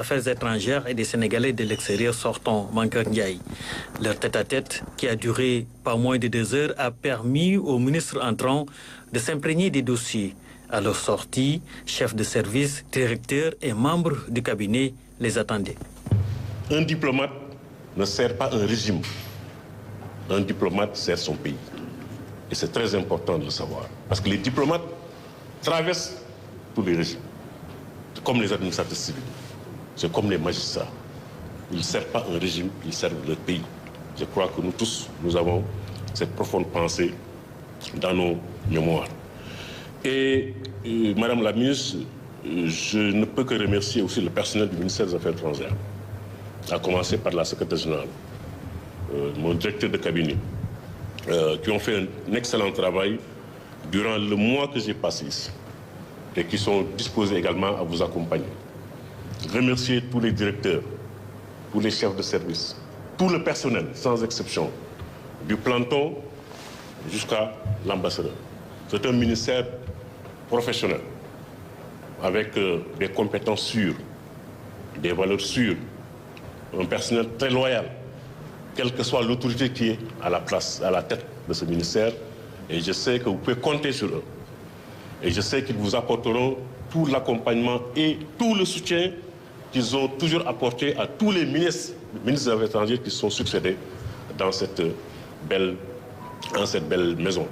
Affaires étrangères et des Sénégalais de l'extérieur sortant, Mankeur Ndiaye. Leur tête-à-tête, qui a duré pas moins de 2 heures, a permis au ministre entrant de s'imprégner des dossiers. À leur sortie, chefs de service, directeurs et membres du cabinet les attendaient. Un diplomate ne sert pas un régime. Un diplomate sert son pays. Et c'est très important de le savoir. Parce que les diplomates traversent tous les régimes. C'est comme les administrateurs civils. C'est comme les magistrats. Ils ne servent pas un régime, ils servent leur pays. Je crois que nous tous, nous avons cette profonde pensée dans nos mémoires. Et Madame la ministre, je ne peux que remercier aussi le personnel du ministère des Affaires étrangères, à commencer par la secrétaire générale, mon directeur de cabinet, qui ont fait un excellent travail durant le mois que j'ai passé ici et qui sont disposés également à vous accompagner. Remercier tous les directeurs, tous les chefs de service, tout le personnel, sans exception, du planton jusqu'à l'ambassadeur. C'est un ministère professionnel, avec des compétences sûres, des valeurs sûres, un personnel très loyal, quelle que soit l'autorité qui est à la place, à la tête de ce ministère. Et je sais que vous pouvez compter sur eux. Et je sais qu'ils vous apporteront tout l'accompagnement et tout le soutien qu'ils ont toujours apporté à tous les ministres des Affaires étrangères qui sont succédés dans cette belle maison.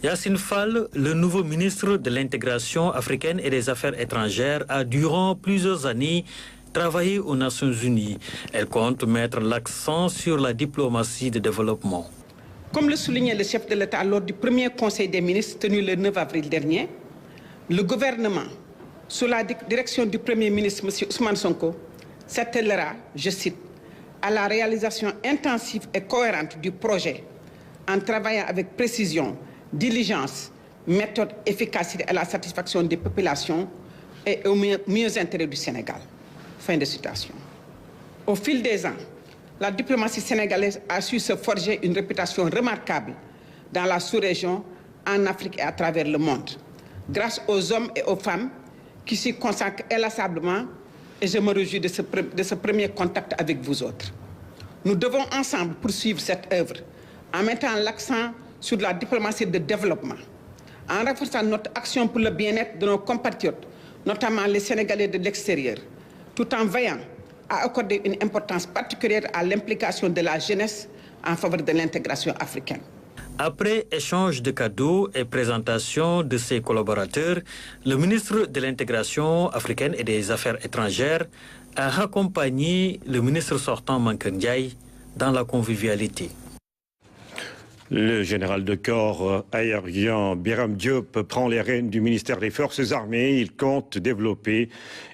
Yassine Fall, le nouveau ministre de l'Intégration africaine et des Affaires étrangères, a durant plusieurs années travaillé aux Nations Unies. Elle compte mettre l'accent sur la diplomatie de développement. Comme le soulignait le chef de l'État lors du premier Conseil des ministres tenu le 9 avril dernier, le gouvernement, sous la direction du Premier ministre M. Ousmane Sonko, s'attellera, je cite, à la réalisation intensive et cohérente du projet en travaillant avec précision, diligence, méthode, efficacité à la satisfaction des populations et au mieux intérêt du Sénégal. Fin de citation. Au fil des ans, la diplomatie sénégalaise a su se forger une réputation remarquable dans la sous-région, en Afrique et à travers le monde, grâce aux hommes et aux femmes qui s'y consacrent inlassablement, et je me réjouis de ce premier contact avec vous autres. Nous devons ensemble poursuivre cette œuvre en mettant l'accent sur la diplomatie de développement, en renforçant notre action pour le bien-être de nos compatriotes, notamment les Sénégalais de l'extérieur, tout en veillant à accorder une importance particulière à l'implication de la jeunesse en faveur de l'intégration africaine. Après échange de cadeaux et présentation de ses collaborateurs, le ministre de l'Intégration africaine et des Affaires étrangères a accompagné le ministre sortant Mankeur Ndiaye dans la convivialité. Le général de corps aérien Biram Diop prend les rênes du ministère des Forces armées. Il compte développer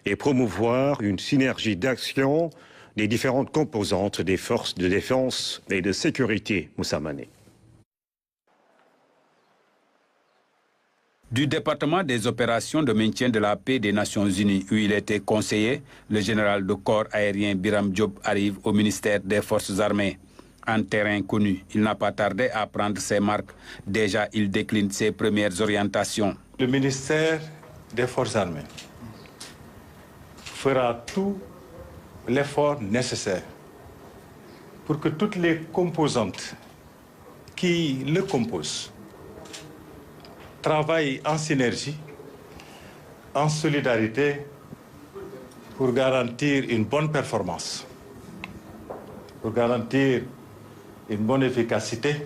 et promouvoir une synergie d'action des différentes composantes des forces de défense et de sécurité. Moussa Mané. Du département des opérations de maintien de la paix des Nations Unies, où il était conseiller, le général de corps aérien Biram Diop arrive au ministère des Forces armées. En terrain connu, il n'a pas tardé à prendre ses marques. Déjà, il décline ses premières orientations. Le ministère des Forces armées fera tout l'effort nécessaire pour que toutes les composantes qui le composent travaillent en synergie, en solidarité, pour garantir une bonne performance, pour garantir une bonne efficacité,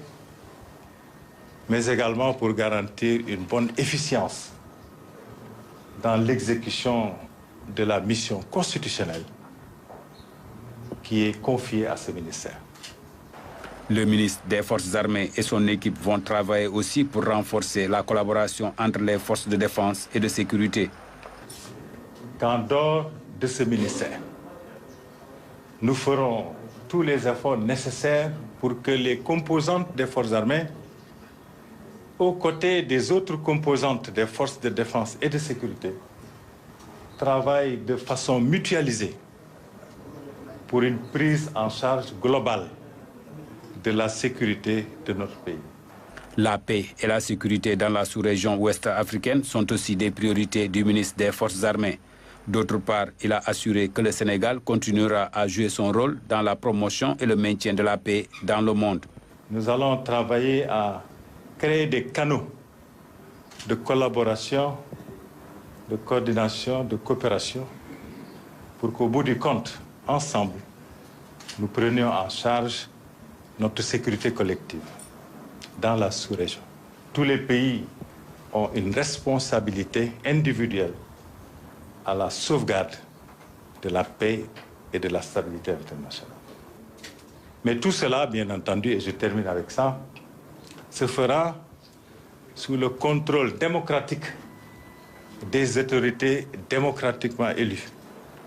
mais également pour garantir une bonne efficience dans l'exécution de la mission constitutionnelle qui est confiée à ce ministère. Le ministre des Forces armées et son équipe vont travailler aussi pour renforcer la collaboration entre les forces de défense et de sécurité. Qu'en dehors de ce ministère, nous ferons tous les efforts nécessaires pour que les composantes des forces armées, aux côtés des autres composantes des forces de défense et de sécurité, travaillent de façon mutualisée pour une prise en charge globale de la sécurité de notre pays. La paix et la sécurité dans la sous-région ouest africaine sont aussi des priorités du ministre des Forces armées. D'autre part, il a assuré que le Sénégal continuera à jouer son rôle dans la promotion et le maintien de la paix dans le monde. Nous allons travailler à créer des canaux de collaboration, de coordination, de coopération, pour qu'au bout du compte, ensemble, nous prenions en charge notre sécurité collective dans la sous-région. Tous les pays ont une responsabilité individuelle à la sauvegarde de la paix et de la stabilité internationale. Mais tout cela, bien entendu, et je termine avec ça, se fera sous le contrôle démocratique des autorités démocratiquement élues.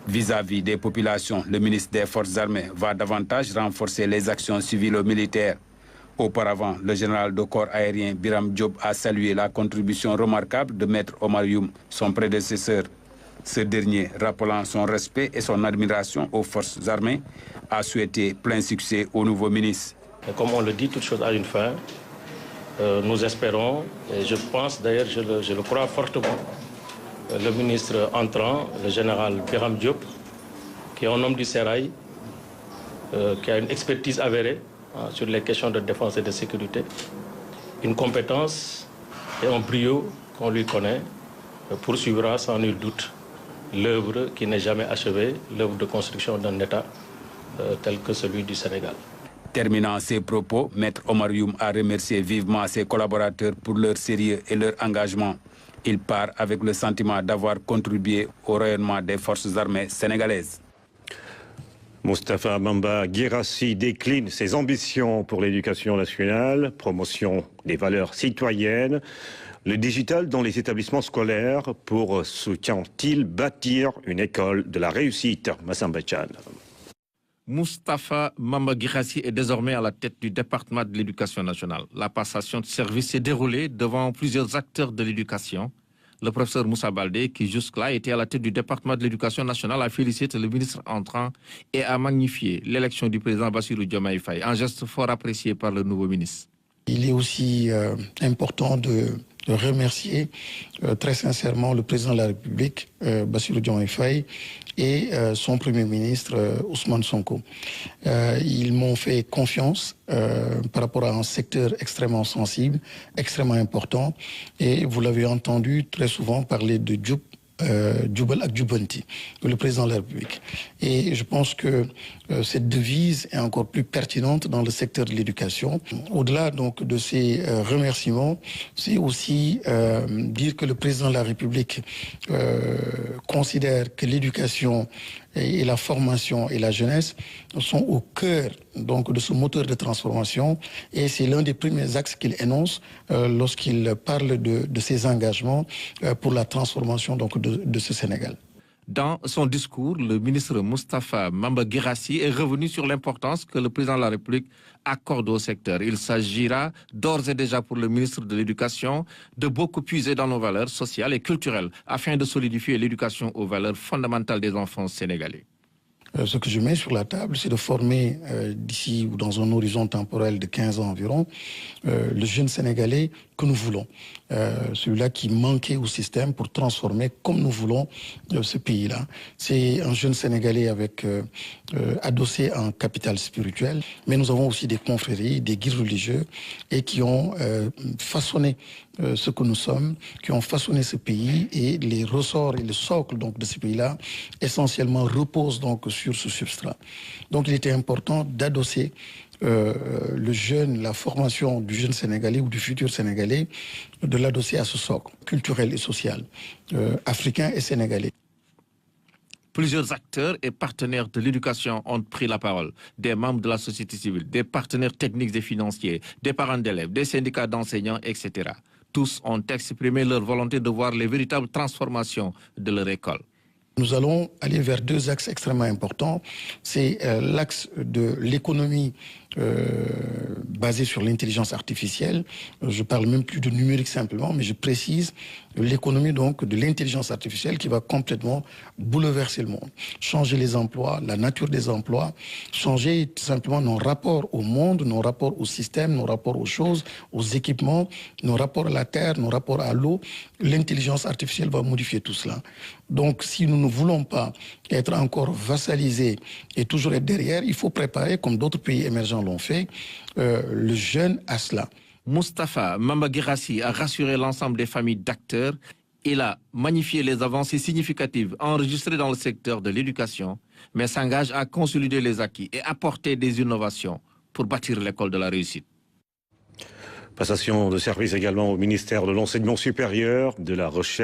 Vis-à-vis des populations, le ministre des Forces armées va davantage renforcer les actions civilo-militaires. Auparavant, le général de corps aérien Biram Diop a salué la contribution remarquable de Maître Omar Youm, son prédécesseur. Ce dernier, rappelant son respect et son admiration aux forces armées, a souhaité plein succès au nouveau ministre. Et comme on le dit, toute chose a une fin. Nous espérons, et je pense d'ailleurs, je le crois fortement, le ministre entrant, le général Biram Diop, qui est un homme du Sérail, qui a une expertise avérée sur les questions de défense et de sécurité, une compétence et un brio qu'on lui connaît, poursuivra sans nul doute l'œuvre qui n'est jamais achevée, l'œuvre de construction d'un État tel que celui du Sénégal. Terminant ses propos, Maître Omar Youm a remercié vivement ses collaborateurs pour leur sérieux et leur engagement. Il part avec le sentiment d'avoir contribué au rayonnement des forces armées sénégalaises. Moustapha Mamba Guirassy décline ses ambitions pour l'éducation nationale, promotion des valeurs citoyennes, le digital dans les établissements scolaires. Pour soutient-il bâtir une école de la réussite? Massamba Chan. Moustapha Mamba Guirassy est désormais à la tête du département de l'éducation nationale. La passation de service s'est déroulée devant plusieurs acteurs de l'éducation. Le professeur Moussa Baldé, qui jusque-là était à la tête du département de l'éducation nationale, a félicité le ministre entrant et a magnifié l'élection du président Bassirou Diomaye Faye, un geste fort apprécié par le nouveau ministre. Il est aussi important de remercier très sincèrement le président de la République, Bassirou Diomaye Faye, et son premier ministre, Ousmane Sonko. Ils m'ont fait confiance par rapport à un secteur extrêmement sensible, extrêmement important. Et vous l'avez entendu très souvent parler de Djoubal Akdjoubanti, le président de la République. Et je pense que cette devise est encore plus pertinente dans le secteur de l'éducation. Au-delà donc de ces remerciements, c'est aussi dire que le président de la République considère que l'éducation et la formation et la jeunesse sont au cœur donc de ce moteur de transformation, et c'est l'un des premiers axes qu'il énonce lorsqu'il parle de ses engagements pour la transformation donc de ce Sénégal. Dans son discours, le ministre Moustapha Mamba Guirassy est revenu sur l'importance que le président de la République accorde au secteur. Il s'agira d'ores et déjà pour le ministre de l'Éducation de beaucoup puiser dans nos valeurs sociales et culturelles afin de solidifier l'éducation aux valeurs fondamentales des enfants sénégalais. Ce que je mets sur la table, c'est de former d'ici ou dans un horizon temporel de 15 ans environ, le jeune Sénégalais que nous voulons. Celui-là qui manquait au système pour transformer comme nous voulons ce pays-là. C'est un jeune Sénégalais avec adossé un capital spirituel, mais nous avons aussi des confréries, des guides religieux, et qui ont façonné ce que nous sommes, qui ont façonné ce pays, et les ressorts et le socle donc de ce pays-là essentiellement reposent donc sur ce substrat. Donc il était important d'adosser le jeune, la formation du jeune Sénégalais ou du futur Sénégalais, de l'adosser à ce socle culturel et social, africain et sénégalais. Plusieurs acteurs et partenaires de l'éducation ont pris la parole. Des membres de la société civile, des partenaires techniques et financiers, des parents d'élèves, des syndicats d'enseignants, etc. Tous ont exprimé leur volonté de voir les véritables transformations de leur école. Nous allons aller vers deux axes extrêmement importants. C'est l'axe de l'économie basée sur l'intelligence artificielle. Je parle même plus de numérique simplement, mais je précise l'économie donc de l'intelligence artificielle qui va complètement bouleverser le monde, changer les emplois, la nature des emplois, changer tout simplement nos rapports au monde, nos rapports au système, nos rapports aux choses, aux équipements, nos rapports à la terre, nos rapports à l'eau. L'intelligence artificielle va modifier tout cela. Donc si nous ne voulons pas être encore vassalisés et toujours être derrière, il faut préparer, comme d'autres pays émergents l'ont fait, le jeune à cela. Moustapha Mamba-Guirassy a rassuré l'ensemble des familles d'acteurs. Il a magnifié les avancées significatives enregistrées dans le secteur de l'éducation, mais s'engage à consolider les acquis et apporter des innovations pour bâtir l'école de la réussite. Passation de service également au ministère de l'Enseignement supérieur, de la Recherche.